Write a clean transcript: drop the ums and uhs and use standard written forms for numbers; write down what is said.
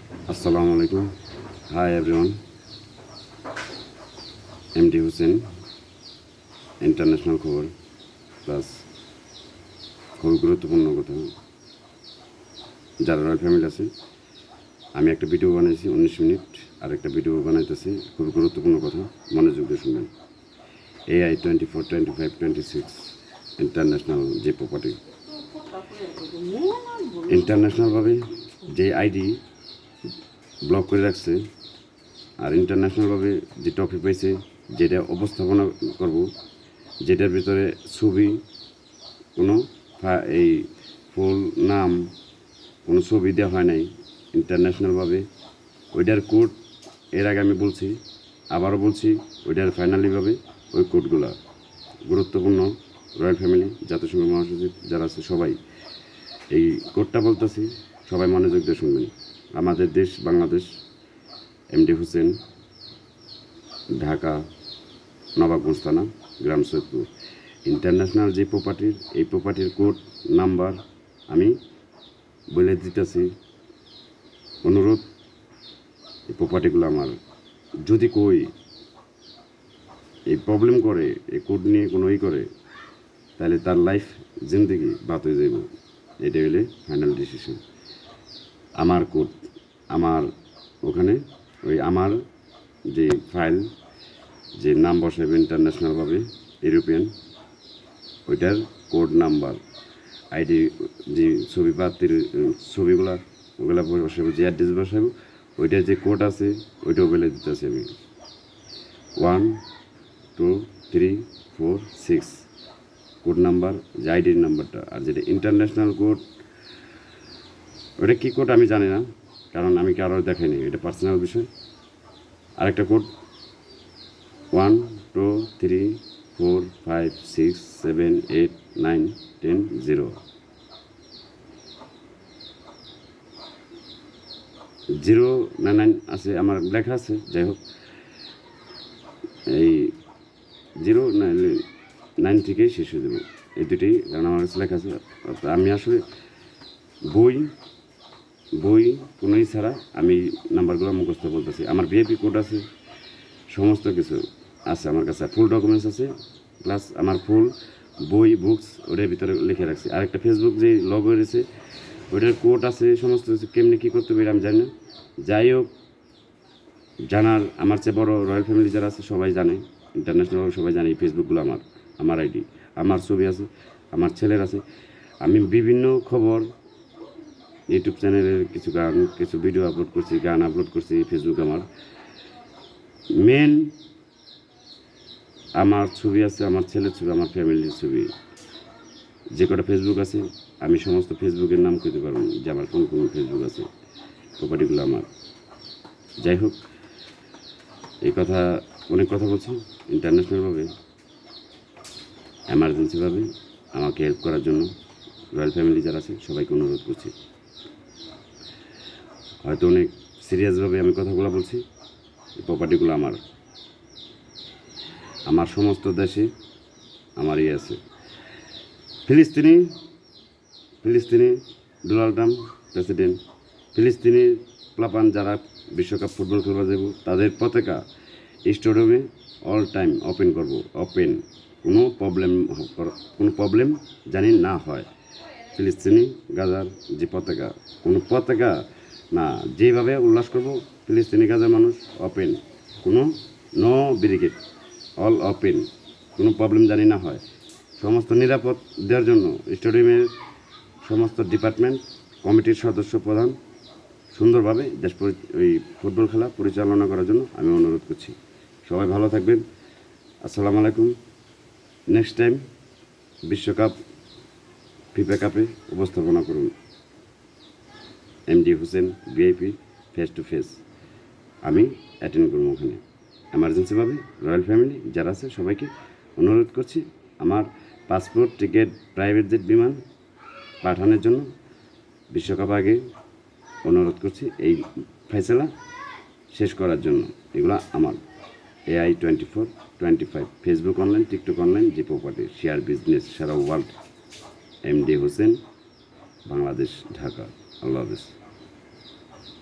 Assalamu alaikum. Hi everyone. MD Hussein, international খবর plus খুবই গুরুত্বপূর্ণ কথা। যারা রয়্যাল ফ্যামিলি আছে, আমি একটা ভিডিও বানাইছি 19 মিনিট, আর একটা ভিডিও বানাইতেছি খুবই গুরুত্বপূর্ণ কথা, মনোযোগ দিয়ে শুনবেন। AI 24, 25, 26 ইন্টারন্যাশনাল যে প্রপার্টি, ইন্টারন্যাশনালভাবে যে আইডি ব্লক করে রাখছে, আর ইন্টারন্যাশনালভাবে যে টপিক পাইছে, যেটা উপস্থাপনা করব, যেটার ভিতরে ছবি, কোনো এই ফুল নাম, কোনো ছবি দেওয়া হয় নাই ইন্টারন্যাশনালভাবে, ওইটার কোড এর আগে আমি বলছি, আবারও বলছি, ওইটার ফাইনালিভাবে ওই কোডগুলো গুরুত্বপূর্ণ। রয়্যাল ফ্যামিলি, জাতিসংঘ মহাসচিব যারা আছে সবাই এই কোডটা বলতেছি, সবাই মনোযোগ দিয়ে শুনবেন। আমাদের দেশ বাংলাদেশ, MD হুসেন, ঢাকা, নবাবগঞ্জ থানা, গ্রাম সৈয়দপুর। ইন্টারন্যাশনাল যে প্রপার্টির, এই প্রপার্টির কোড নাম্বার আমি বলে দিতেছি। অনুরোধ, এই প্রপার্টিগুলো আমার যদি কই এই প্রবলেম করে, এই কোড নিয়ে কোনো করে, তাহলে তার লাইফ জিন্দগি বাদ হয়ে যাইব। এটা হলে ফাইনাল ডিসিশন। আমার কোড, আমার ওখানে ওই আমার যে ফাইল, যে নাম বসাবে ইন্টারন্যাশনালভাবে ইউরোপিয়ান, ওইটার কোড নাম্বার, আইডি, যে ছবি বা ছবিগুলা ওগুলা বসাবো, যে অ্যাড্রেস বসাবো, ওইটার যে কোড আছে ওইটাও বলে দিতেছি আমি। 1, 2, 3, 4, 6 কোড নাম্বার, যে আইডির নাম্বারটা। আর যেটা ইন্টারন্যাশনাল কোড, ওটা কী কোড আমি জানি না, কারণ আমি কারো দেখাইনি, এটা পার্সোনাল বিষয়। আরেকটা কোড 1, 2, 3, 4, 5, 6, 7, 8, 9, 10, 0 9 আছে, আমার লেখা আছে। যাই হোক, এই 0 9 থেকেই শেষ হয়ে দেবো, এই দুটি, কারণ আমার কাছে লেখা আছে। আমি আসলে বই কোনোই ছাড়া আমি নাম্বারগুলো মুখস্থ বলতেছি। আমার VIP কোড আছে, সমস্ত কিছু আছে আমার কাছে, ফুল ডকুমেন্টস আছে, প্লাস আমার ফুল বই বুকস ওটার ভিতরে লিখে রাখছি। আরেকটা ফেসবুক যে লগ রয়েছে, ওইটার কোড আছে, সমস্ত কিছু কেমনি কী করতে পারি আমি জানি না। যাই হোক, জানার আমার চেয়ে বড় রয়্যাল ফ্যামিলি যারা আছে সবাই জানে, ইন্টারন্যাশনাল সবাই জানে। এই ফেসবুকগুলো আমার আইডি, আমার ছবি আছে, আমার ছেলের আছে। আমি বিভিন্ন খবর, ইউটিউব চ্যানেলের কিছু গান, কিছু ভিডিও আপলোড করছি, গান আপলোড করছি। ফেসবুক আমার মেন, আমার ছবি আছে, আমার ছেলের ছবি, আমার ফ্যামিলির ছবি। যে কটা ফেসবুক আছে, আমি সমস্ত ফেসবুকের নাম করতে পারবো যে আমার কোন কোন ফেসবুক আছে, প্রপার্টিগুলো আমার। যাই হোক, এই কথা, অনেক কথা বলছি। ইন্টারন্যাশনালভাবে, এমার্জেন্সিভাবে আমাকে হেল্প করার জন্য রয়্যাল ফ্যামিলি যারা আছে সবাইকে অনুরোধ করছি। হয়তো অনেক সিরিয়াসভাবে আমি কথাগুলো বলছি। এই প্রপার্টিগুলো আমার সমস্ত দেশে আমার আছে। ফিলিস্তিনি ডোনাল্ড ট্রাম্প প্রেসিডেন্ট, ফিলিস্তিনি প্লাপান যারা বিশ্বকাপ ফুটবল খেলবা যাব, তাদের পতাকা স্টেডিয়ামে অল টাইম ওপেন করব, ওপেন। কোনো প্রবলেম জানি না হয়। ফিলিস্তিনি গাজার যে পতাকা, কোনো পতাকা না, যেভাবে উল্লাস করব ফিলিস্তিনি গাজার মানুষ, ওপেন, কোনো নো ব্যারিকেড, অল ওপেন, কোনো প্রবলেম জানি না হয়। সমস্ত নিরাপদ দেওয়ার জন্য স্টেডিয়ামের সমস্ত ডিপার্টমেন্ট, কমিটির সদস্য প্রধান সুন্দরভাবে ওই ফুটবল খেলা পরিচালনা করার জন্য আমি অনুরোধ করছি। সবাই ভালো থাকবেন। আসসালামু আলাইকুম। নেক্সট টাইম বিশ্বকাপ, ফিফা কাপে উপস্থাপনা করুন MD Hussain VIP, face to face আমি অ্যাটেন্ড করবো ওখানে। এমার্জেন্সিভাবে রয়্যাল ফ্যামিলি যারা আছে সবাইকে অনুরোধ করছি আমার পাসপোর্ট, টিকিট, প্রাইভেট জেট, বিমান পাঠানোর জন্য বিশ্বকাপ আগে অনুরোধ করছি, এই ফয়সালা শেষ করার জন্য। এগুলো আমার AI 24, 25 Facebook online, TikTok online যে প্রপার্টি, শেয়ার বিজনেস সারা ওয়ার্ল্ড। MD হুসেন, বাংলাদেশ, ঢাকা। আল্লাহ হাফেজ।